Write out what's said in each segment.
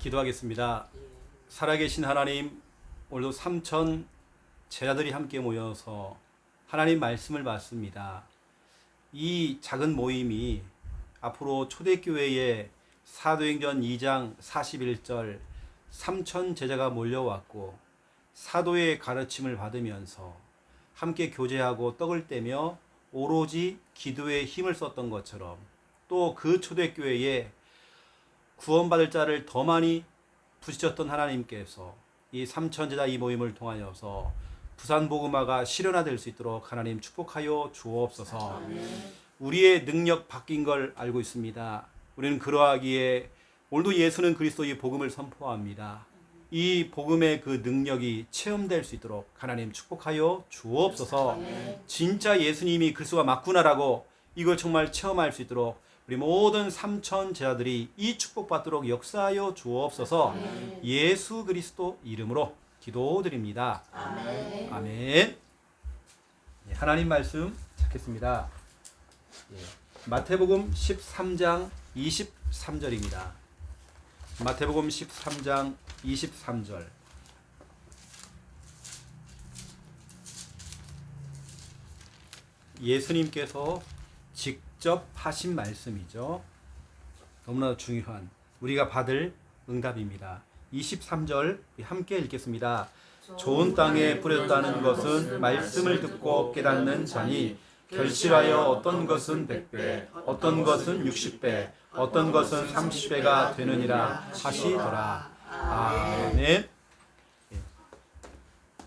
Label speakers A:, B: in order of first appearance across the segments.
A: 기도하겠습니다. 살아계신 하나님, 오늘도 3천 제자들이 함께 모여서 하나님 말씀을 받습니다. 이 작은 모임이 앞으로 초대교회에 사도행전 2장 41절 3천 제자가 몰려왔고 사도의 가르침을 받으면서 함께 교제하고 떡을 떼며 오로지 기도에 힘을 썼던 것처럼 또 그 초대교회에 구원받을 자를 더 많이 부르셨던 하나님께서 이 삼천제자 이 모임을 통하여서 부산복음화가 실현화될 수 있도록 하나님 축복하여 주옵소서. 아멘. 우리의 능력 바뀐 걸 알고 있습니다. 우리는 그러하기에 오늘도 예수는 그리스도의 복음을 선포합니다. 이 복음의 그 능력이 체험될 수 있도록 하나님 축복하여 주옵소서. 아멘. 진짜 예수님이 그리스도가 맞구나라고 이걸 정말 체험할 수 있도록 우리 모든 삼천 제자들이 이 축복받도록 역사하여 주옵소서. 아멘. 예수 그리스도 이름으로 기도드립니다. 아멘. 아멘. 하나님 말씀 찾겠습니다. 마태복음 13장 23절입니다. 마태복음 13장 23절. 예수님께서 직접 하신 말씀이죠. 너무나 중요한 우리가 받을 응답입니다. 23절 함께 읽겠습니다. 좋은 땅에 뿌렸다는 것은 말씀을 듣고 깨닫는 자니 결실하여 어떤 것은 100배, 어떤 것은 60배, 어떤 것은 30배가 되느니라 하시더라. 아멘.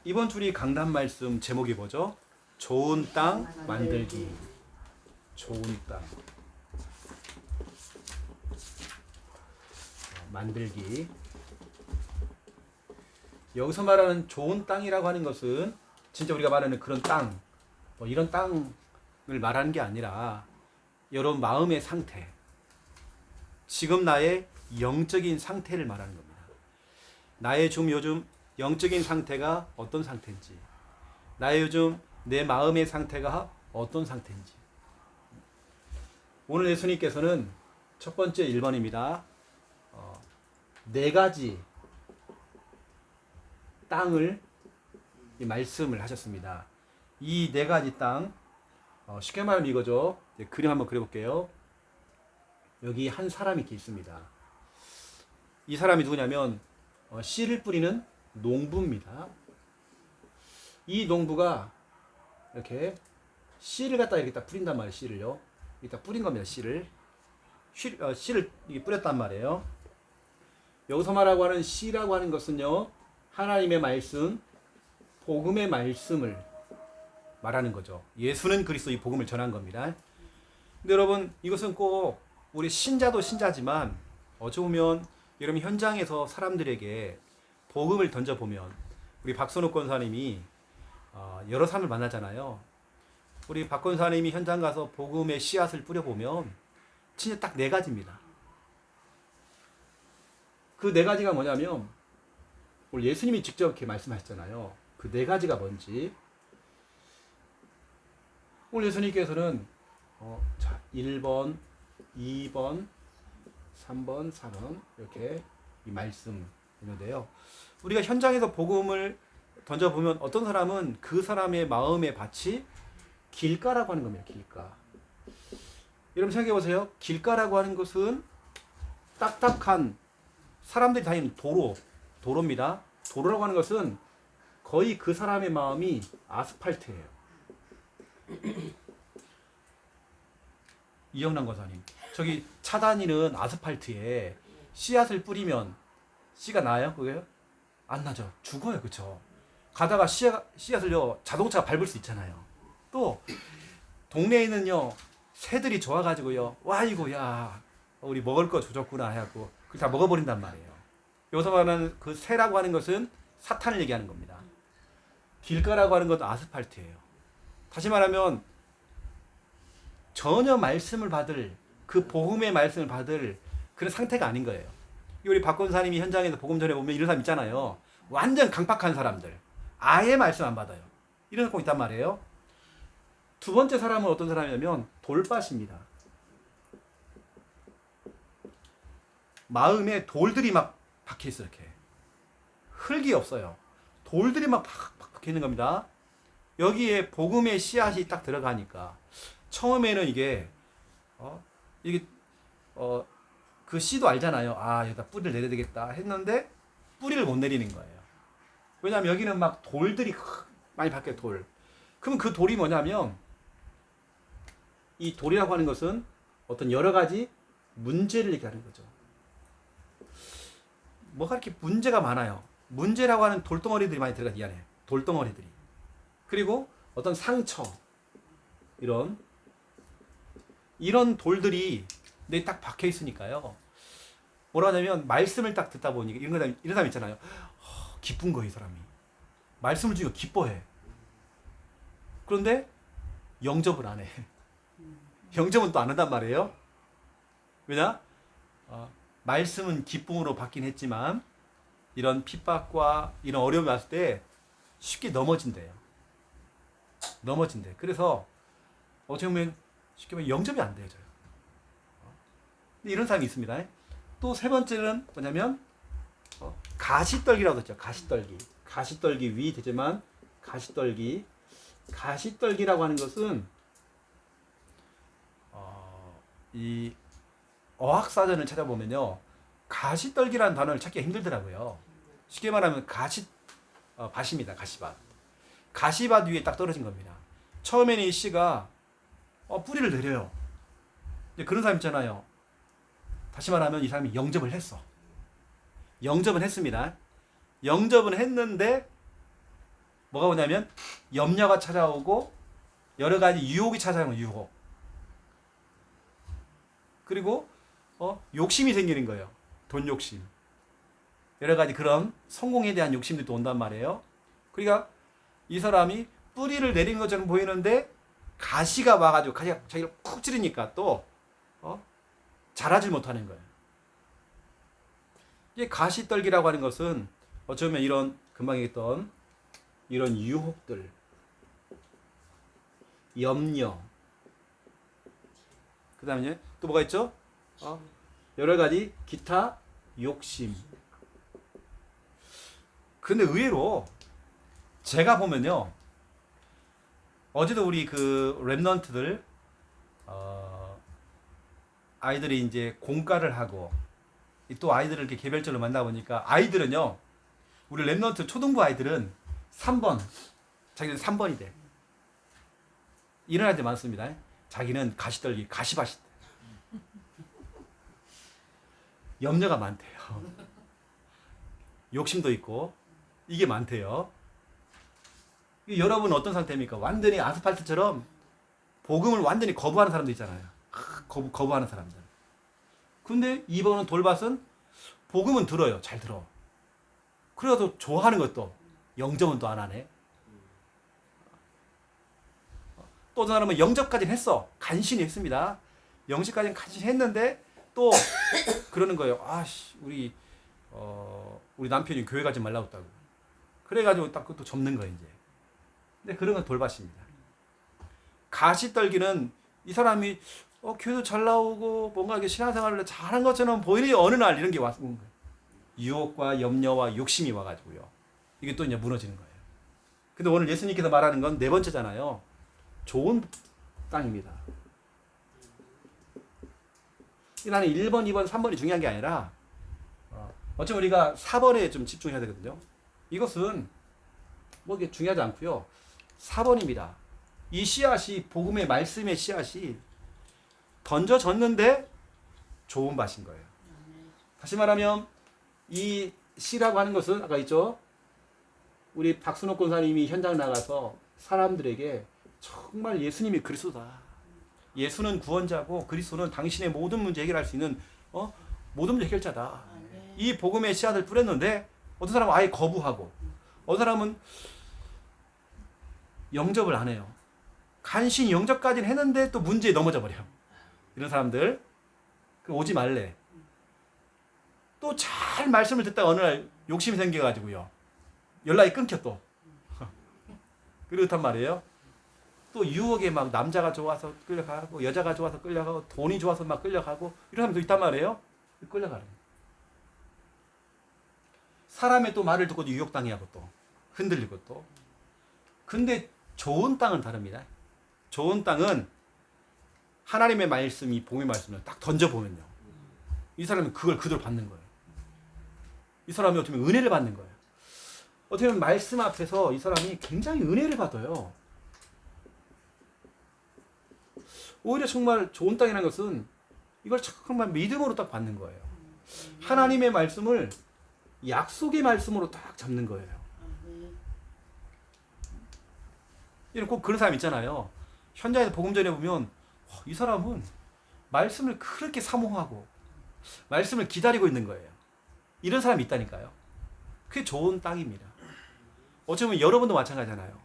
A: 이번 주리 강단 말씀 제목이 뭐죠? 좋은 땅 만들기. 좋은 땅 만들기. 여기서 말하는 좋은 땅이라고 하는 것은 진짜 우리가 말하는 그런 땅, 이런 땅을 말하는 게 아니라 여러분 마음의 상태, 지금 나의 영적인 상태를 말하는 겁니다. 나의 요즘 영적인 상태가 어떤 상태인지, 나의 요즘 내 마음의 상태가 어떤 상태인지. 오늘 예수님께서는 첫 번째 1번입니다. 네 가지 땅을 말씀을 하셨습니다. 이 네 가지 땅, 쉽게 말하면 이거죠. 그림 한번 그려볼게요. 여기 한 사람이 이렇게 있습니다. 이 사람이 누구냐면 씨를 뿌리는 농부입니다. 이 농부가 이렇게 씨를 갖다 이렇게 딱 뿌린단 말이에요. 씨를요. 이따 뿌린 겁니다. 씨를 뿌렸단 말이에요. 여기서 말하고 하는 씨라고 하는 것은요, 하나님의 말씀, 복음의 말씀을 말하는 거죠. 예수는 그리스도 이 복음을 전한 겁니다. 근데 여러분, 이것은 꼭 우리 신자도 신자지만 어찌 보면 여러분 현장에서 사람들에게 복음을 던져보면 우리 박선욱 권사님이 여러 사람을 만나잖아요. 우리 박 권사님이 현장 가서 복음의 씨앗을 뿌려보면 진짜 딱 네 가지입니다. 그 네 가지가 뭐냐면 오늘 예수님이 직접 이렇게 말씀하셨잖아요. 그 네 가지가 뭔지. 오늘 예수님께서는 1번, 2번, 3번, 4번 이렇게 이 말씀 있는데요. 우리가 현장에서 복음을 던져보면 어떤 사람은 그 사람의 마음의 밭이 길가라고 하는 겁니다. 길가. 여러분 생각해 보세요. 길가라고 하는 것은 딱딱한 사람들이 다니는 도로입니다. 도로라고 하는 것은 거의 그 사람의 마음이 아스팔트예요. 이영란 권사님, 저기 차 다니는 아스팔트에 씨앗을 뿌리면 씨가 나요? 그게요? 안 나죠. 죽어요. 그렇죠? 가다가 씨앗을요 자동차가 밟을 수 있잖아요. 또 동네에 있는요 새들이 좋아가지고요, 와 이거 야 우리 먹을 거 조졌구나 하고 그걸 다 먹어버린단 말이에요. 여기서 말하는 그 새라고 하는 것은 사탄을 얘기하는 겁니다. 길가라고 하는 것도 아스팔트예요. 다시 말하면 전혀 말씀을 받을, 그 복음의 말씀을 받을 그런 상태가 아닌 거예요. 우리 박 권사님이 현장에서 복음 전해 보면 이런 사람 있잖아요. 완전 강팍한 사람들, 아예 말씀 안 받아요. 이런 사람 꼭 있단 말이에요. 두 번째 사람은 어떤 사람이냐면 돌밭입니다. 마음에 돌들이 막 박혀있어 이렇게. 흙이 없어요. 돌들이 막 박혀있는 겁니다. 여기에 복음의 씨앗이 딱 들어가니까 처음에는 이게 그 씨도 알잖아요. 아, 여기다 뿌리를 내려야 되겠다 했는데 뿌리를 못 내리는 거예요. 왜냐하면 여기는 막 돌들이 많이 박혀요. 돌. 그럼 그 돌이 뭐냐면, 이 돌이라고 하는 것은 어떤 여러 가지 문제를 얘기하는 거죠. 뭐가 이렇게 문제가 많아요. 문제라고 하는 돌덩어리들이 많이 들어가, 이 안에. 돌덩어리들이. 그리고 어떤 상처, 이런 돌들이 내 딱 박혀 있으니까요. 뭐라 하냐면, 말씀을 딱 듣다 보니 이런 사람 있잖아요. 기쁜 거, 이 사람이. 말씀을 주니까 기뻐해. 그런데 영접을 안 해. 영접은 또 안 한단 말이에요. 왜냐? 말씀은 기쁨으로 받긴 했지만 이런 핍박과 이런 어려움이 왔을 때 쉽게 넘어진대요. 그래서 어떻게 보면 쉽게 말하면 영접이 안 되어져요. 이런 사람이 있습니다. 또 세 번째는 뭐냐면 가시떨기라고 했죠. 가시떨기 위 되지만 가시떨기라고 하는 것은 이 어학사전을 찾아보면요, 가시떨기라는 단어를 찾기가 힘들더라고요. 쉽게 말하면 밭입니다. 가시밭 위에 딱 떨어진 겁니다. 처음에는 이 씨가 뿌리를 내려요. 그런 사람 있잖아요. 다시 말하면 이 사람이 영접을 했어. 영접은 했습니다. 영접은 했는데 뭐가 오냐면 염려가 찾아오고 여러 가지 유혹이 찾아오는 유혹. 그리고 욕심이 생기는 거예요. 돈 욕심. 여러 가지 그런 성공에 대한 욕심들이 또 온단 말이에요. 그러니까 이 사람이 뿌리를 내린 것처럼 보이는데 가시가 와가지고 가시가 자기를 쿡 찌르니까 또 자라질 못하는 거예요. 이게 가시떨기라고 하는 것은 어쩌면 이런 금방 얘기했던 이런 유혹들, 염려, 그 다음에 또 뭐가 있죠? 여러 가지 기타 욕심. 근데 의외로 제가 보면요, 어제도 우리 그 랩넌트들 아이들이 이제 공과를 하고 또 아이들을 이렇게 개별적으로 만나보니까 아이들은요, 우리 랩넌트 초등부 아이들은 3번, 자기는 3번이 돼. 이런 아이들 많습니다. 자기는 가시떨기, 가시밭이 돼. 염려가 많대요. 욕심도 있고 이게 많대요. 여러분 어떤 상태입니까? 완전히 아스팔트처럼 복음을 완전히 거부하는 사람도 있잖아요. 거부하는 사람들. 근데 2번은 돌밭은 복음은 들어요. 잘 들어. 그래도 좋아하는 것도 영접은 또 안 하네. 또 어떤 사람은 영접까지는 했어. 간신히 했습니다. 영접까지는 간신히 했는데 또 그러는 거예요. 아씨, 우리 남편이 교회 가지 말라고 했다고. 그래가지고 딱 그것도 접는 거예요, 이제. 근데 그런 건 돌밭입니다. 가시떨기는 이 사람이 교회도 잘 나오고 뭔가 이렇게 신앙생활을 잘한 것처럼 보이는 어느 날 이런 게 왔는 거예요. 유혹과 염려와 욕심이 와가지고요. 이게 또 이제 무너지는 거예요. 근데 오늘 예수님께서 말하는 건 네 번째잖아요. 좋은 땅입니다. 나는 1번, 2번, 3번이 중요한 게 아니라 어쩌면 우리가 4번에 좀 집중해야 되거든요. 이것은 뭐 이게 중요하지 않고요. 4번입니다. 이 씨앗이 복음의 말씀의 씨앗이 던져졌는데 좋은 밭인 거예요. 다시 말하면 이 씨라고 하는 것은 아까 있죠. 우리 박순옥 권사님이 현장 나가서 사람들에게 정말 예수님이 그리스도다. 예수는 구원자고 그리스도는 당신의 모든 문제 해결할 수 있는 모든 문제 해결자다. 이 복음의 씨앗을 뿌렸는데 어떤 사람은 아예 거부하고 어떤 사람은 영접을 안 해요. 간신히 영접까지는 했는데 또 문제에 넘어져 버려. 이런 사람들 오지 말래. 또 잘 말씀을 듣다가 어느 날 욕심이 생겨가지고요. 연락이 끊겨 또. 그렇단 말이에요. 또 유혹에 막 남자가 좋아서 끌려가고 여자가 좋아서 끌려가고 돈이 좋아서 막 끌려가고 이런 사람도 있단 말이에요. 끌려가는. 사람의 또 말을 듣고 유혹당해하고 또 흔들리고 또. 근데 좋은 땅은 다릅니다. 좋은 땅은 하나님의 말씀이 복음의 말씀을 딱 던져보면요. 이 사람은 그걸 그대로 받는 거예요. 이 사람이 어떻게 보면 은혜를 받는 거예요. 어떻게 보면 말씀 앞에서 이 사람이 굉장히 은혜를 받아요. 오히려 정말 좋은 땅이라는 것은 이걸 정말 믿음으로 딱 받는 거예요. 하나님의 말씀을 약속의 말씀으로 딱 잡는 거예요. 이런 꼭 그런 사람 있잖아요. 현장에서 복음 전해보면 이 사람은 말씀을 그렇게 사모하고 말씀을 기다리고 있는 거예요. 이런 사람이 있다니까요. 그게 좋은 땅입니다. 어쩌면 여러분도 마찬가지잖아요.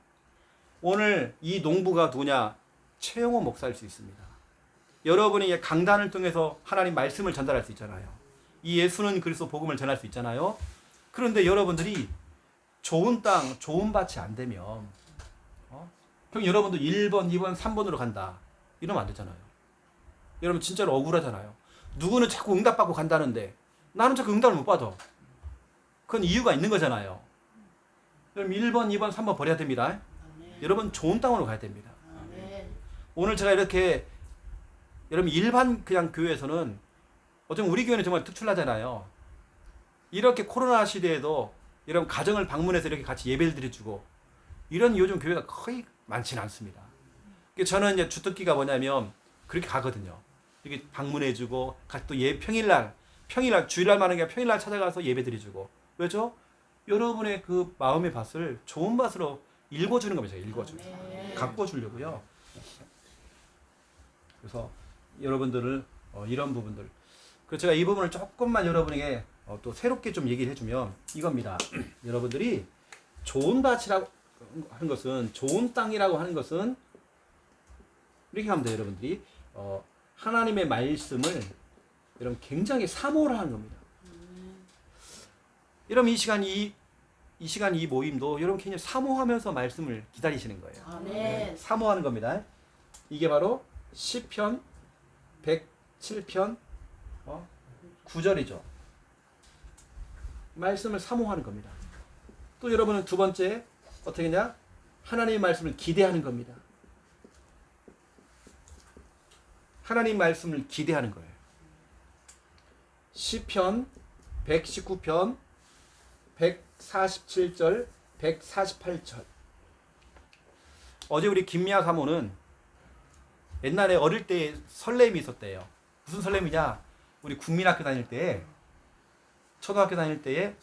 A: 오늘 이 농부가 누구냐? 최영호 목사일 수 있습니다. 여러분이 강단을 통해서 하나님 말씀을 전달할 수 있잖아요. 이 예수는 그리스도 복음을 전할 수 있잖아요. 그런데 여러분들이 좋은 땅, 좋은 밭이 안 되면 그럼 여러분도 1번, 2번, 3번으로 간다. 이러면 안 되잖아요. 여러분 진짜로 억울하잖아요. 누구는 자꾸 응답받고 간다는데 나는 자꾸 응답을 못 받아. 그건 이유가 있는 거잖아요. 그럼 1번, 2번, 3번 버려야 됩니다. 여러분 좋은 땅으로 가야 됩니다. 오늘 제가 이렇게 여러분 일반 그냥 교회에서는 어쩌면 우리 교회는 정말 특출나잖아요. 이렇게 코로나 시대에도 여러분 가정을 방문해서 이렇게 같이 예배를 드려주고 이런 요즘 교회가 거의 많지는 않습니다. 저는 이제 주특기가 뭐냐면 그렇게 가거든요. 이렇게 방문해주고 같이 또 평일날 주일날만 하는 게 평일날 찾아가서 예배 드려주고 왜죠? 여러분의 그 마음의 밭을 좋은 밭으로 읽어주는 겁니다. 읽어주는 가꿔주려고요. 그래서 여러분들을 이런 부분들 그래서 제가 이 부분을 조금만 여러분에게 또 새롭게 좀 얘기를 해주면 이겁니다. 여러분들이 좋은 밭이라고 하는 것은 좋은 땅이라고 하는 것은 이렇게 하면 돼요. 여러분들이 하나님의 말씀을 여러분 굉장히 사모를 하는 겁니다. 여러분 이 시간 이 모임도 여러분 굉장히 사모하면서 말씀을 기다리시는 거예요.
B: 아멘.
A: 사모하는 겁니다. 이게 바로 시편 107편 9절이죠. 말씀을 사모하는 겁니다. 또 여러분은 두 번째 어떻게 하냐? 하나님의 말씀을 기대하는 겁니다. 하나님 말씀을 기대하는 거예요. 시편 119편 147절 148절. 어제 우리 김미아 사모는 옛날에 어릴 때 설렘이 있었대요. 무슨 설렘이냐? 우리 국민학교 다닐 때 초등학교 다닐 때에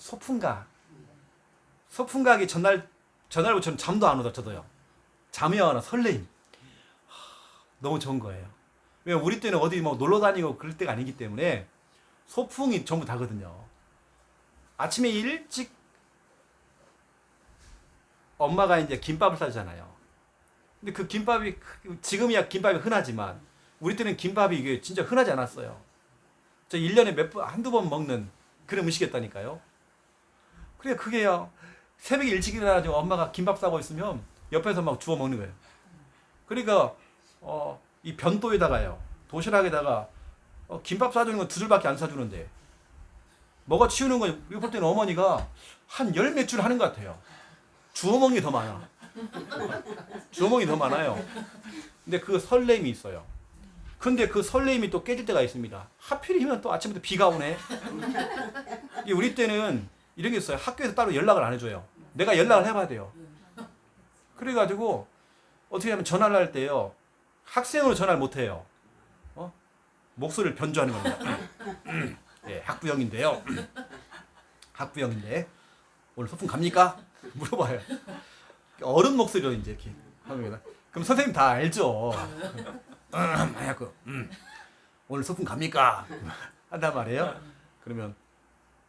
A: 소풍가기 전날부터 저는 잠도 안 오다 저도요. 잠이 안 와. 설렘. 너무 좋은 거예요. 왜냐면 우리 때는 어디 뭐 놀러 다니고 그럴 때가 아니기 때문에 소풍이 전부 다거든요. 아침에 일찍 엄마가 이제 김밥을 싸주잖아요. 근데 그 김밥이 지금이야 김밥이 흔하지만 우리 때는 김밥이 이게 진짜 흔하지 않았어요. 저 1년에 한두 번 먹는 그런 음식이었다니까요. 그래 그게요. 새벽에 일찍 일어나가지고 엄마가 김밥 싸고 있으면 옆에서 막 주워 먹는 거예요. 그러니까 이 변도에다가요. 도시락에다가 김밥 싸주는 건 2줄밖에 안 싸주는데 먹어 치우는 건 우리 볼 때는 어머니가 한 열 몇 줄 하는 것 같아요. 주워 먹는 게 더 많아. 주워 먹는 게 더 많아요. 근데 그 설렘이 있어요. 근데 그 설렘이 또 깨질 때가 있습니다. 하필이면 또 아침부터 비가 오네. 우리 때는 이런 게 있어요. 학교에서 따로 연락을 안 해줘요. 내가 연락을 해봐야 돼요. 그래가지고 어떻게 하면 전화를 할 때요. 학생으로 전화를 못 해요. 목소리를 변조하는 겁니다. 예, 학부형인데요. 학부형인데 오늘 소풍 갑니까? 물어봐요. 어른 목소리로 이제 이렇게 합니다. 그럼 선생님 다 알죠. 하얗고 오늘 소풍 갑니까? 한단 말이에요. 그러면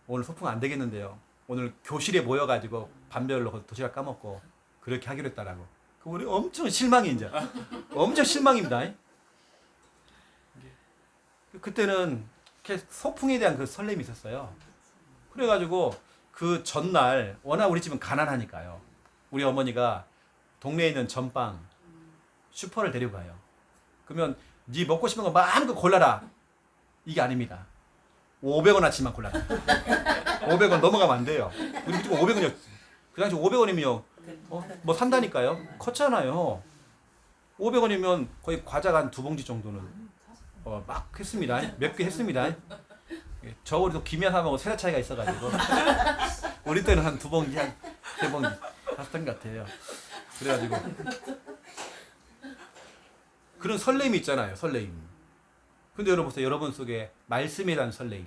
A: 오늘 소풍 안 되겠는데요. 오늘 교실에 모여가지고 반별로 도시락 까먹고 그렇게 하기로 했다라고. 그럼 우리 엄청 실망이 이제 엄청 실망입니다. 그때는 소풍에 대한 그 설렘이 있었어요. 그래가지고 그 전날 워낙 우리 집은 가난하니까요. 우리 어머니가 동네에 있는 전빵 슈퍼를 데리고 가요. 그러면 네 먹고 싶은 거 마음껏 골라라. 이게 아닙니다. 500원어치만 골라라. 500원 넘어가면 안 돼요. 우리 무조건 500원이요. 그 당시 500원이면요. 뭐 산다니까요. 컸잖아요. 500원이면 거의 과자가 한 2봉지 정도는 막 했습니다. 몇 개 했습니다. 저 우리도 김이야 사먹고 세대 차이가 있어가지고 우리 때는 한 2봉지 한 3봉지 했던 것 같아요. 그래가지고 그런 설렘이 있잖아요. 설레임. 근데 여러분 보세요. 여러분 속에 말씀에 대한 설레임.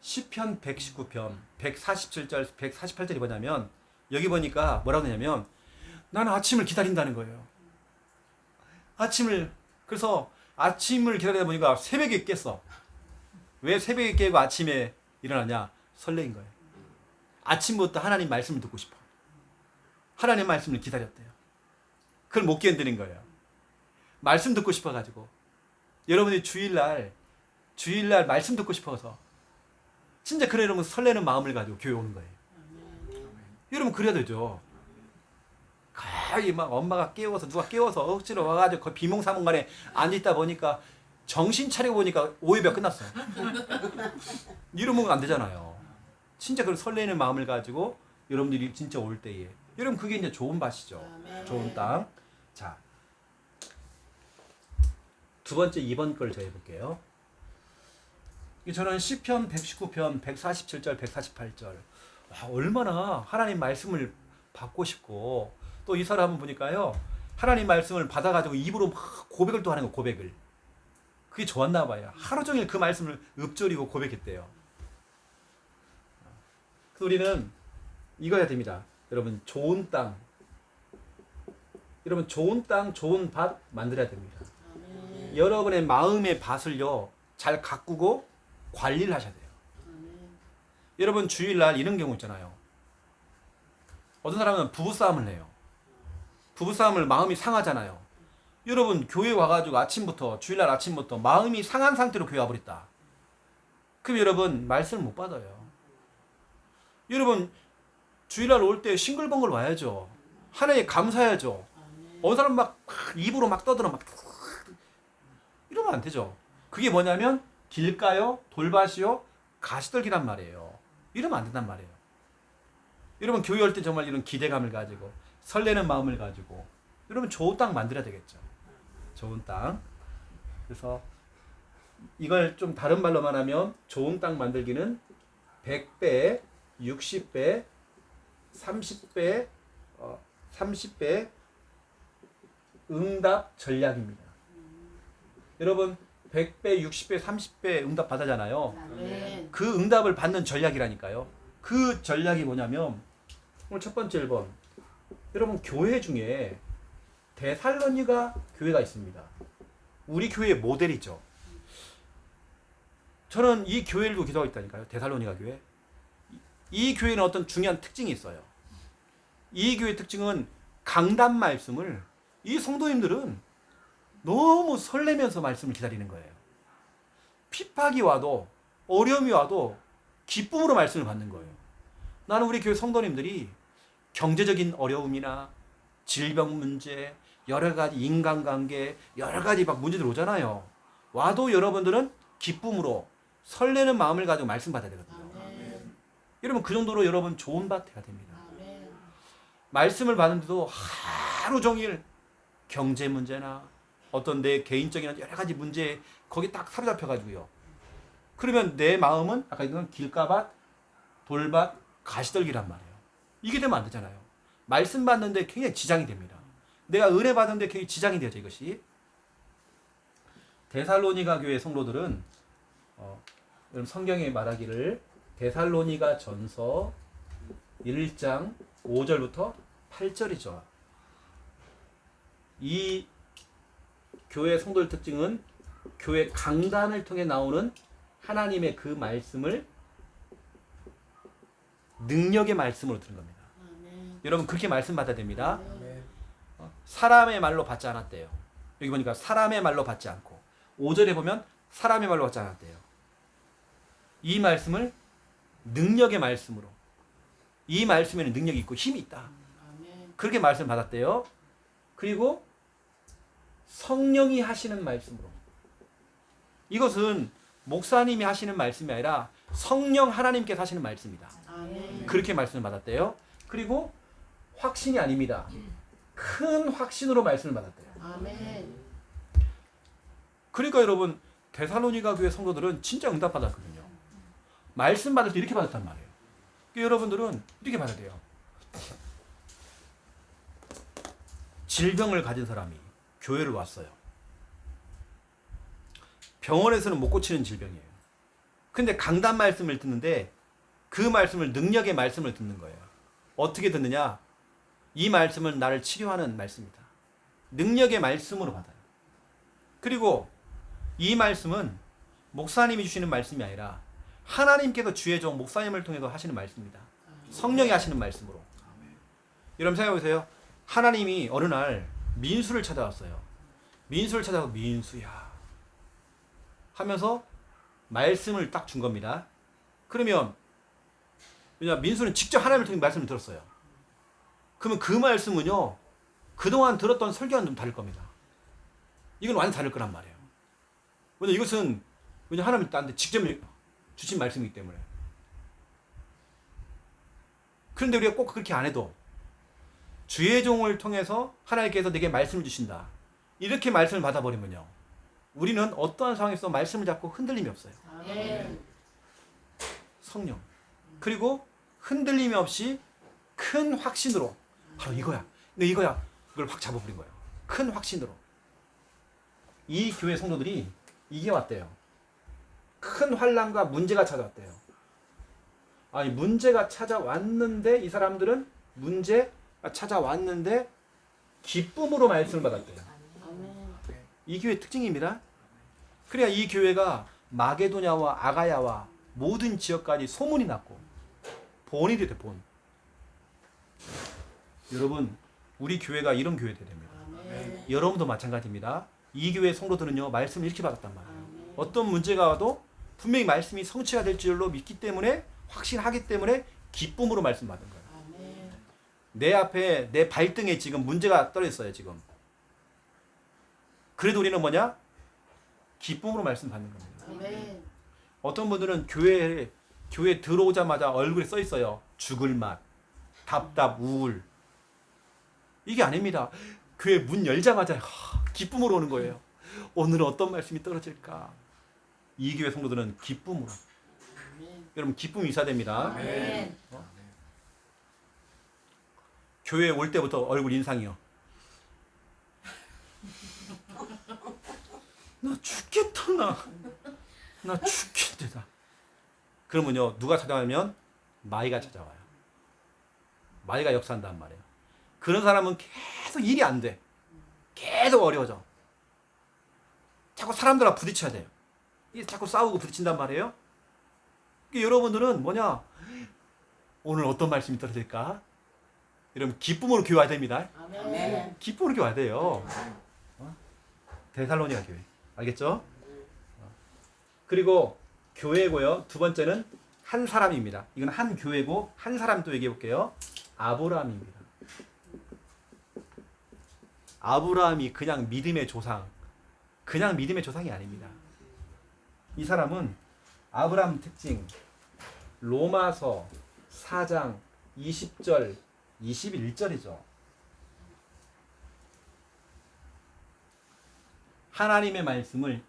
A: 시편 119편 147절 148절이 뭐냐면 여기 보니까 뭐라고 하냐면 나는 아침을 기다린다는 거예요. 그래서 아침을 기다리다 보니까 새벽에 깼어. 왜 새벽에 깨고 아침에 일어나냐? 설레인 거예요. 아침부터 하나님 말씀을 듣고 싶어. 하나님 말씀을 기다렸대요. 그걸 못 견디는 거예요. 말씀 듣고 싶어가지고. 여러분이 주일날 말씀 듣고 싶어서 진짜 그래 여러분 설레는 마음을 가지고 교회 오는 거예요. 여러분 그래야 되죠. 거의 막 엄마가 깨워서 누가 깨워서 억지로 와가지고 거의 비몽사몽간에 앉아있다 보니까 정신 차리고 보니까 오후에 끝났어. 이러면 안 되잖아요. 진짜 그런 설레는 마음을 가지고 여러분들이 진짜 올 때에 여러분 그게 이제 좋은 밭이죠. 좋은 땅. 자, 두 번째 2번 걸 저 해볼게요. 저는 시편 119편 147절 148절 와, 얼마나 하나님 말씀을 받고 싶고 또 이 사람은 보니까요 하나님 말씀을 받아가지고 입으로 막 고백을 또 하는 거 고백을 그게 좋았나 봐요. 하루 종일 그 말씀을 읊조리고 고백했대요. 그래서 우리는 이거 해야 됩니다. 여러분 좋은 땅 좋은 밭 만들어야 됩니다. 여러분의 마음의 밭을요 잘 가꾸고 관리를 하셔야 돼요. 여러분 주일날 이런 경우 있잖아요. 어떤 사람은 부부싸움을 해요. 부부싸움을 마음이 상하잖아요. 여러분 교회 와가지고 주일날 아침부터 마음이 상한 상태로 교회 와버렸다. 그럼 여러분 말씀을 못 받아요. 여러분 주일날 올 때 싱글벙글 와야죠. 하나님께 감사해야죠. 어느 사람 막 입으로 막 떠들어 막 이러면 안 되죠. 그게 뭐냐면 길가요 돌밭이요 가시떨기란 말이에요. 이러면 안 된단 말이에요. 여러분 교회 올 때 정말 이런 기대감을 가지고 설레는 마음을 가지고 여러분 좋은 땅 만들어야 되겠죠. 좋은 땅. 그래서 이걸 좀 다른 말로 말하면 좋은 땅 만들기는 100배, 60배, 30배 응답 전략입니다. 여러분 100배, 60배, 30배 응답 받아잖아요. 그 응답을 받는 전략이라니까요. 그 전략이 뭐냐면 오늘 첫 번째 1번 여러분 교회 중에 데살로니가 교회가 있습니다. 우리 교회의 모델이죠. 저는 이 교회를 두고 기도하고 있다니까요. 데살로니가 교회. 이 교회는 어떤 중요한 특징이 있어요. 이 교회의 특징은 강단 말씀을 이 성도님들은 너무 설레면서 말씀을 기다리는 거예요. 핍박이 와도 어려움이 와도 기쁨으로 말씀을 받는 거예요. 나는 우리 교회 성도님들이 경제적인 어려움이나 질병 문제, 여러 가지 인간관계, 여러 가지 막 문제들 오잖아요. 와도 여러분들은 기쁨으로 설레는 마음을 가지고 말씀 받아야 되거든요. 여러분 그 정도로 여러분 좋은 밭 해야 됩니다. 말씀을 받는데도 하루 종일 경제 문제나 어떤 내 개인적인 여러 가지 문제에 거기 딱 사로잡혀가지고요. 그러면 내 마음은 아까 얘기한 길가밭, 돌밭, 가시떨기란 말이에요. 이게 되면 안 되잖아요. 말씀 받는데 굉장히 지장이 됩니다. 내가 은혜 받는데 굉장히 지장이 되죠. 이것이. 데살로니가 교회 성도들은 성경에 말하기를 데살로니가 전서 1장 5절부터 8절이죠. 이 교회 성도의 특징은 교회 강단을 통해 나오는 하나님의 그 말씀을 능력의 말씀으로 들은 겁니다. 여러분 그렇게 말씀 받아야 됩니다. 사람의 말로 받지 않았대요. 여기 보니까 사람의 말로 받지 않고 5절에 보면 사람의 말로 받지 않았대요. 이 말씀을 능력의 말씀으로 이 말씀에는 능력이 있고 힘이 있다. 그렇게 말씀 받았대요. 그리고 성령이 하시는 말씀으로 이것은 목사님이 하시는 말씀이 아니라 성령 하나님께서 하시는 말씀이다.
B: 아멘.
A: 그렇게 말씀을 받았대요. 그리고 확신이 아닙니다. 큰 확신으로 말씀을 받았대요.
B: 아멘.
A: 그러니까 여러분 데살로니가 교회 성도들은 진짜 응답 받았거든요. 말씀 받을 때 이렇게 받았단 말이에요. 그러니까 여러분들은 이렇게 받아야 돼요. 질병을 가진 사람이 교회를 왔어요. 병원에서는 못 고치는 질병이에요. 근데 강단 말씀을 듣는데 그 말씀을 능력의 말씀을 듣는 거예요. 어떻게 듣느냐? 이 말씀은 나를 치료하는 말씀이다. 능력의 말씀으로 받아요. 그리고 이 말씀은 목사님이 주시는 말씀이 아니라 하나님께서 주의 종 목사님을 통해서 하시는 말씀입니다. 성령이 하시는 말씀으로. 여러분 생각해 보세요. 하나님이 어느 날 민수를 찾아왔어요. 민수를 찾아서 민수야 하면서 말씀을 딱 준 겁니다. 그러면 민수는 직접 하나님을 통해 말씀을 들었어요. 그러면 그 말씀은요 그동안 들었던 설교와는 좀 다를 겁니다. 이건 완전 다를 거란 말이에요. 왜냐면 이것은 하나님이 나한테 직접 주신 말씀이기 때문에. 그런데 우리가 꼭 그렇게 안 해도 주의 종을 통해서 하나님께서 내게 말씀을 주신다. 이렇게 말씀을 받아버리면요. 우리는 어떠한 상황에서 말씀을 잡고 흔들림이 없어요.
B: 아멘.
A: 성령. 그리고 흔들림이 없이 큰 확신으로 바로 이거야. 내 이거야. 이걸 확 잡아버린 거예요. 큰 확신으로. 이 교회 성도들이 이게 왔대요. 큰 환난과 문제가 찾아왔대요. 아니 문제가 찾아왔는데 이 사람들은 문제가 찾아왔는데 기쁨으로 말씀을 받았대요.
B: 아멘.
A: 이 교회 특징입니다. 그래야 이 교회가 마게도냐와 아가야와 모든 지역까지 소문이 났고 본이 됐대 본. 여러분 우리 교회가 이런 교회 돼야 됩니다.
B: 아멘.
A: 여러분도 마찬가지입니다. 이 교회 성도들은요 말씀을 이렇게 받았단 말이에요.
B: 아멘.
A: 어떤 문제가 와도 분명히 말씀이 성취가 될 줄로 믿기 때문에 확신하기 때문에 기쁨으로 말씀 받은 거예요.
B: 아멘.
A: 내 앞에 내 발등에 지금 문제가 떨어졌어요 지금. 그래도 우리는 뭐냐? 기쁨으로 말씀 받는 겁니다.
B: 아멘.
A: 어떤 분들은 교회 들어오자마자 얼굴에 써 있어요. 죽을 맛, 답답, 우울. 이게 아닙니다. 교회 문 열자마자 기쁨으로 오는 거예요. 오늘은 어떤 말씀이 떨어질까? 이 교회 성도들은 기쁨으로.
B: 아멘.
A: 여러분 기쁨이 있어야 됩니다.
B: 아멘.
A: 교회에 올 때부터 얼굴 인상이요. 나 죽겠다 나 죽겠다. 그러면요 누가 찾아오면 마이가 찾아와요. 마이가 역사한단 말이에요. 그런 사람은 계속 일이 안 돼. 계속 어려워져. 자꾸 사람들하고 부딪혀야 돼요. 이게 자꾸 싸우고 부딪힌단 말이에요. 그러니까 여러분들은 뭐냐? 오늘 어떤 말씀이 떨어질까? 여러분 기쁨으로 교회 와야 됩니다.
B: 아멘.
A: 기쁨으로 교회 와야 돼요. 데살로니가 교회. 알겠죠? 그리고 교회고요. 두 번째는 한 사람입니다. 이건 한 교회고 한 사람 또 얘기해 볼게요. 아브라함입니다. 아브라함이 그냥 믿음의 조상, 그냥 믿음의 조상이 아닙니다. 이 사람은 아브라함 특징 로마서 4장 20절 21절이죠. 하나님의 말씀을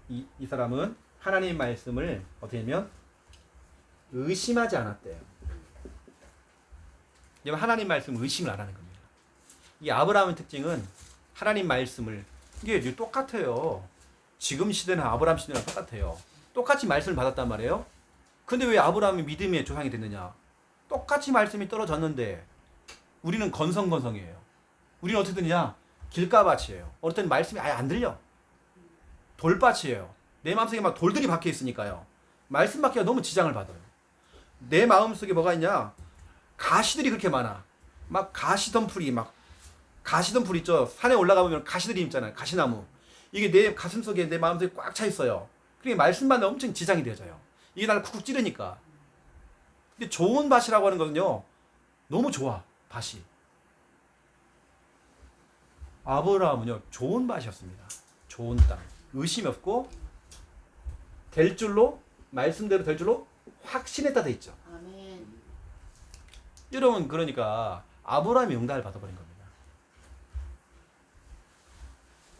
A: 이 사람은 하나님의 말씀을 어떻게 하면 의심하지 않았대요. 하나님 말씀을 의심을 안 하는 겁니다. 이 아브라함의 특징은 하나님 말씀을 이게 똑같아요. 지금 시대는 아브라함 시대랑 똑같아요. 똑같이 말씀을 받았단 말이에요. 근데 왜 아브라함이 믿음의 조상이 됐느냐? 똑같이 말씀이 떨어졌는데 우리는 건성건성이에요. 우리는 어떻게 되느냐? 길가밭이에요. 어떨 때는 말씀이 아예 안 들려. 돌밭이에요. 내 마음속에 막 돌들이 박혀 있으니까요. 말씀 받기가 너무 지장을 받아요. 내 마음속에 뭐가 있냐? 가시들이 그렇게 많아. 막 가시덤불이 가시덤불 있죠. 산에 올라가 보면 가시들이 있잖아요. 가시나무. 이게 내 가슴속에 내 마음속에 꽉 차 있어요. 그러니까 말씀 받는 엄청 지장이 되어져요. 이게 나를 쿡쿡 찌르니까. 근데 좋은 밭이라고 하는 거는요. 너무 좋아. 밭이. 아브라함은요. 좋은 밭이었습니다. 좋은 땅. 의심이 없고 될 줄로 말씀대로 될 줄로 확신했다 돼 있죠.
B: 아멘.
A: 여러분 그러니까 아브라함이 응답을 받아버린 겁니다.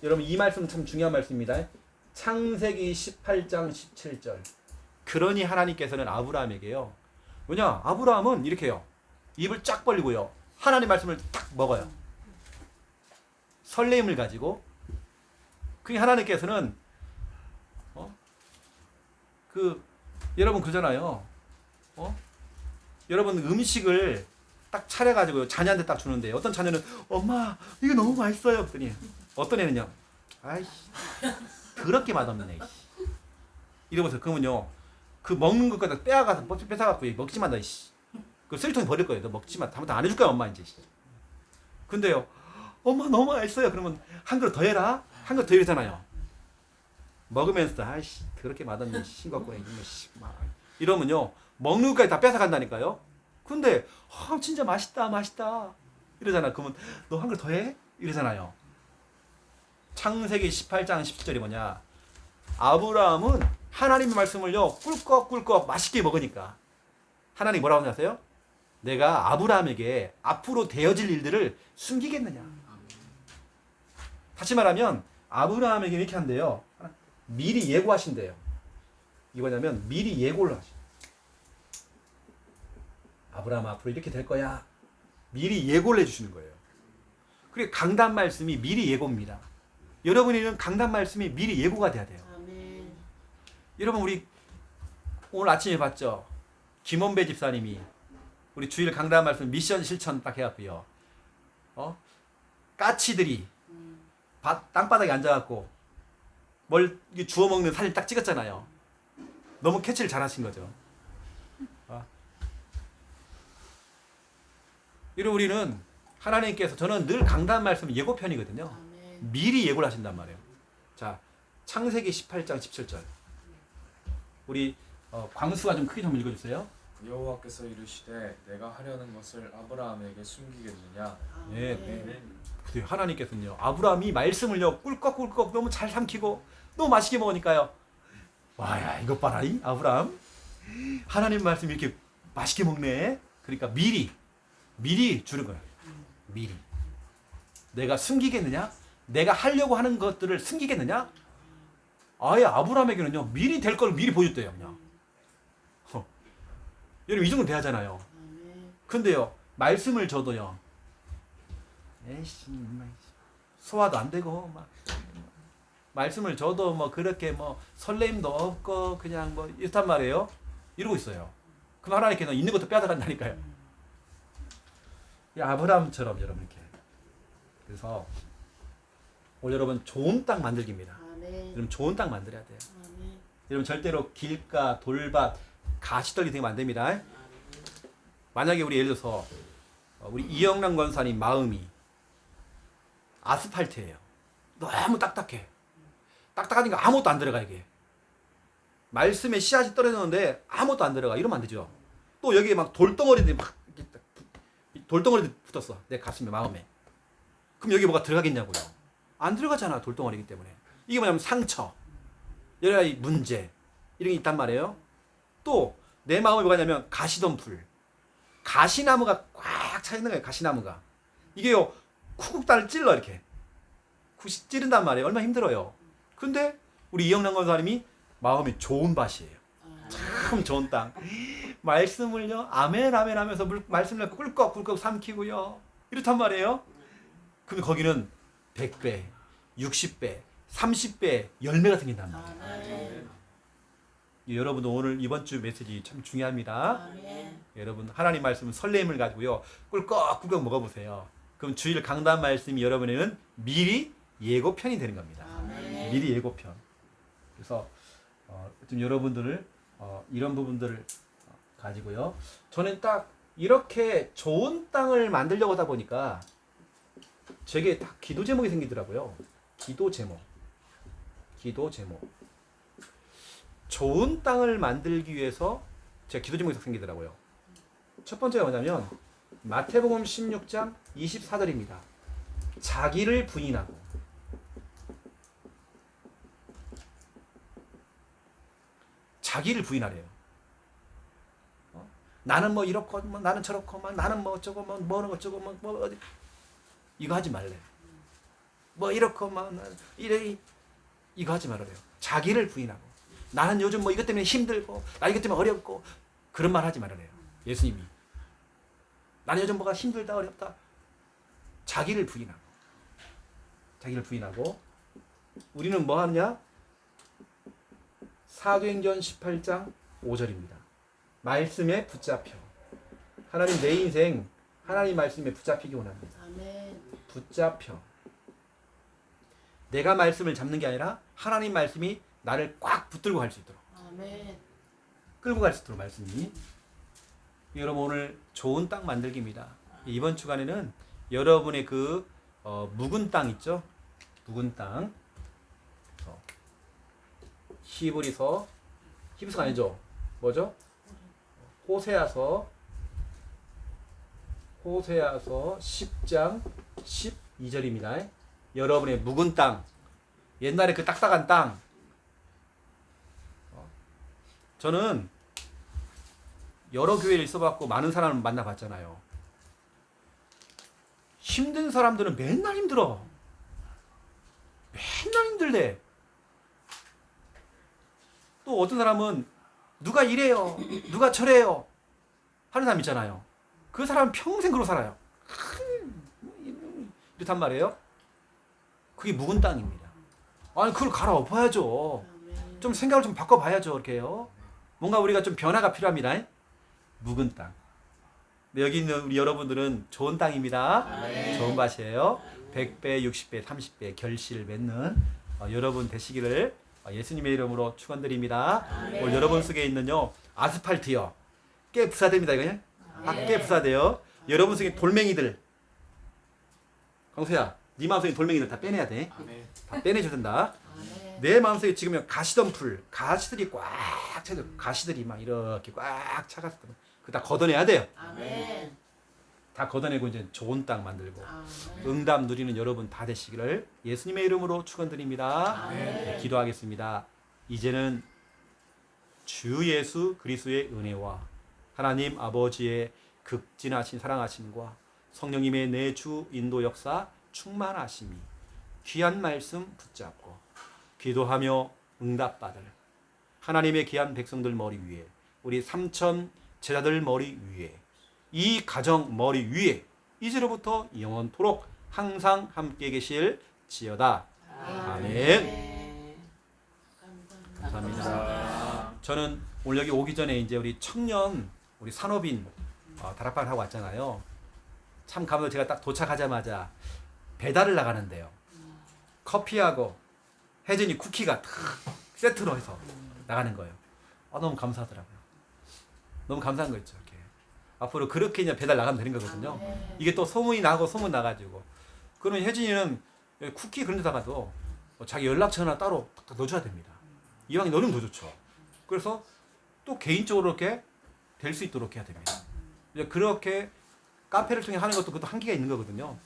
A: 여러분 이 말씀 참 중요한 말씀입니다. 창세기 18장 17절. 그러니 하나님께서는 아브라함에게요. 뭐냐? 아브라함은 이렇게 해요. 입을 쫙 벌리고요. 하나님 말씀을 딱 먹어요. 설레임을 가지고. 그 하나님께서는 여러분 그러잖아요. 여러분 음식을 딱 차려가지고 자녀한테 딱 주는데 어떤 자녀는 엄마 이거 너무 맛있어요. 그랬더니 어떤 애는요. 아이씨 그렇게 맛없네. 이러면서 그러면요. 그 먹는 것까지 빼앗아가서 뺏어갖고 먹지 마 너 이씨. 그 쓰레기통에 버릴 거예요. 너 먹지 마. 다음부터 안 해줄 거야 엄마 이제. 근데요. 엄마 너무 맛있어요. 그러면 한 그릇 더 해라. 한 그릇 더 이러잖아요. 먹으면서 아이씨 그렇게 맛없네 싱겁고 이러면요. 먹는 것까지 다 뺏어간다니까요. 근데 진짜 맛있다 이러잖아. 그러면 너 한 그릇 더 해? 이러잖아요. 창세기 18장 10절이 뭐냐. 아브라함은 하나님의 말씀을요 꿀꺽꿀꺽 맛있게 먹으니까 하나님이 뭐라고 하세요? 내가 아브라함에게 앞으로 되어질 일들을 숨기겠느냐. 다시 말하면 아브라함에게 이렇게 한대요. 미리 예고하신대요. 이거냐면 미리 예고를 하셔. 아브라함 앞으로 이렇게 될 거야. 미리 예고를 해주시는 거예요. 그리고 강단 말씀이 미리 예고입니다. 여러분이는 강단 말씀이 미리 예고가 돼야 돼요.
B: 아멘.
A: 여러분 우리 오늘 아침에 봤죠? 김원배 집사님이 우리 주일 강단 말씀 미션 실천 딱 해갖고요. 까치들이 땅바닥에 앉아갖고 뭘 주워 먹는 사진 딱 찍었잖아요. 너무 캐치를 잘하신 거죠. 이런 우리는 하나님께서 저는 늘 강단 말씀 예고편이거든요.
B: 아멘.
A: 미리 예고를 하신단 말이에요. 자, 창세기 18장 17절. 우리 광수가 좀 크게 좀 읽어주세요.
C: 여호와께서 이르시되 내가 하려는 것을 아브라함에게 숨기겠느냐.
A: 네.
B: 아멘.
A: 하나님께서는요 아브라함이 말씀을요 꿀꺽꿀꺽 너무 잘 삼키고 너무 맛있게 먹으니까요. 와야 이것 봐라 이 아브라함 하나님 말씀 이렇게 맛있게 먹네. 그러니까 미리 주는 거예요. 미리. 내가 숨기겠느냐? 내가 하려고 하는 것들을 숨기겠느냐? 아예 아브라함에게는요 미리 될 걸 미리 보여줬대요. 그냥. 여러분 이 정도 돼야잖아요.
B: 아멘.
A: 근데요 말씀을 줘도요 에이씨 소화도 안 되고 막 말씀을 줘도 뭐 그렇게 뭐 설렘도 없고 그냥 뭐 이렇단 말이에요. 이러고 있어요. 그럼 하나님께서 있는 것도 빼앗아간다니까요. 아브라함처럼 여러분 이렇게. 그래서 오늘 여러분 좋은 땅 만들기입니다.
B: 아멘.
A: 여러분 좋은 땅 만들어야 돼요.
B: 아멘.
A: 여러분 절대로 길가 돌밭 가시떨기 되면 안 됩니다. 만약에 우리 예를 들어서 우리 이영란 권사님 마음이 아스팔트예요. 너무 딱딱해. 딱딱하니까 아무것도 안 들어가 이게. 말씀에 씨앗이 떨어졌는데 아무것도 안 들어가. 이러면 안 되죠. 또 여기에 막 돌덩어리들이 막 돌덩어리들 붙었어. 내 가슴에 마음에. 그럼 여기 뭐가 들어가겠냐고요. 안 들어가잖아. 돌덩어리이기 때문에. 이게 뭐냐면 상처. 여러 가지 문제. 이런 게 있단 말이에요. 또 내 마음에 뭐가냐면 가시덤불. 가시나무가 꽉 차 있는 거예요. 가시나무가. 이게요. 쿠국단을 찔러 이렇게. 찌른단 말이에요. 얼마나 힘들어요. 근데 우리 이영란 권사님이 마음이 좋은 밭이에요. 참 좋은 땅. 말씀을요. 아멘 아멘 하면서 말씀을 꿀꺽꿀꺽 삼키고요. 이렇단 말이에요. 그럼 거기는 100배, 60배, 30배 열매가 생긴단 말이에요.
B: 아멘.
A: 여러분도 오늘 이번 주 메시지 참 중요합니다.
B: 아멘.
A: 여러분 하나님 말씀 설렘을 가지고요. 꿀꺽꿀꺽 먹어보세요. 그럼 주일 강단 말씀이 여러분에는 미리 예고편이 되는 겁니다.
B: 아멘.
A: 미리 예고편. 그래서 좀 여러분들을 이런 부분들을 가지고요. 저는 딱 이렇게 좋은 땅을 만들려고 하다 보니까 제게 딱 기도 제목이 생기더라고요. 기도 제목. 좋은 땅을 만들기 위해서 제가 기도 제목이 생기더라고요. 첫 번째가 뭐냐면 마태복음 16장 24절입니다. 자기를 부인하고 자기를 부인하래요. 나는 뭐 이렇고 뭐 나는 저렇고 뭐 나는 뭐 어쩌고 뭐 어느 어쩌고 뭐 어디 이거 하지 말래. 뭐 이렇고 뭐 이래 이거 하지 말아요. 자기를 부인하고 나는 요즘 뭐 이것 때문에 힘들고 나 이것 때문에 어렵고 그런 말 하지 말아요. 예수님이 나는 요즘 뭐가 힘들다 어렵다. 자기를 부인하고 우리는 뭐 하느냐? 사도행전 18장 5절입니다. 말씀에 붙잡혀. 하나님 내 인생 하나님 말씀에 붙잡히기 원합니다.
B: 아멘.
A: 붙잡혀. 내가 말씀을 잡는 게 아니라 하나님 말씀이 나를 꽉 붙들고 갈 수 있도록
B: 아멘.
A: 끌고 갈 수 있도록 말씀이. 여러분 오늘 좋은 땅 만들기입니다. 이번 주간에는 여러분의 그 묵은 땅 있죠? 묵은 땅. 히브리서가 아니죠? 뭐죠? 호세아서 10장 12절입니다. 여러분의 묵은 땅, 옛날에 그 딱딱한 땅. 저는 여러 교회를 있어봤고 많은 사람을 만나봤잖아요. 힘든 사람들은 맨날 힘들어. 맨날 힘들대. 또 어떤 사람은 누가 이래요, 누가 저래요 하는 사람 있잖아요. 그 사람은 평생 그러고 살아요. 이렇단 말이에요. 그게 묵은 땅입니다. 아니 그걸 갈아엎어야죠.
B: 아멘.
A: 좀 생각을 좀 바꿔봐야죠. 이렇게요. 뭔가 우리가 좀 변화가 필요합니다. 묵은 땅. 여기 있는 우리 여러분들은 좋은 땅입니다.
B: 아멘.
A: 좋은 밭이에요. 100배, 60배, 30배 결실을 맺는 여러분 되시기를 예수님의 이름으로 축원드립니다.
B: 아멘.
A: 오늘 여러분 속에 있는요 아스팔트요 깨 부사됩니다. 이거 깨 부사돼요. 여러분 속에 돌멩이들. 강수야, 네 마음속에 돌멩이들 다 빼내야 돼.
C: 아멘.
A: 다 빼내줘야 된다.
B: 아멘.
A: 내 마음속에 지금 가시덤불, 가시들이 꽉 차서 가시들이 막 이렇게 꽉 차갔을 때 그거 다 걷어내야 돼요.
B: 아멘.
A: 다 걷어내고 이제 좋은 땅 만들고
B: 아멘.
A: 응답 누리는 여러분 다 되시기를 예수님의 이름으로 축원드립니다.
B: 아멘.
A: 네, 기도하겠습니다. 이제는 주 예수 그리스도의 은혜와 하나님 아버지의 극진하신 사랑하심과 성령님의 내주 인도 역사 충만하심이 귀한 말씀 붙잡고 기도하며 응답받을 하나님의 귀한 백성들 머리 위에 우리 3천 제자들 머리 위에 이 가정 머리 위에 이제로부터 영원토록 항상 함께 계실 지어다. 아멘. 감사합니다. 저는 오늘 여기 오기 전에 이제 우리 청년 우리 산업인 다락방을 하고 왔잖아요. 참 감사해요. 제가 딱 도착하자마자 배달을 나가는데요. 커피하고 혜진이 쿠키가 탁 세트로 해서 나가는 거예요. 너무 감사하더라고요. 너무 감사한 거 있죠. 이렇게. 앞으로 그렇게 이제 배달 나가면 되는 거거든요. 이게 또 소문이 나고 소문 나가지고 그러면 혜진이는 쿠키 그런 데다가도 자기 연락처나 따로 딱 넣어줘야 됩니다. 이왕 넣으면 더 좋죠. 그래서 또 개인적으로 이렇게 될 수 있도록 해야 됩니다. 이제 그렇게 카페를 통해 하는 것도 그것도 한계가 있는 거거든요.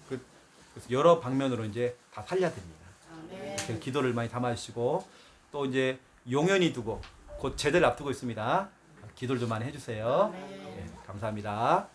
A: 그래서 여러 방면으로 이제 다 살려야 됩니다. 그래서 기도를 많이 담아주시고 또 이제 용연히 두고 곧 제대를 앞두고 있습니다. 기도를 좀 많이 해주세요. 네, 감사합니다.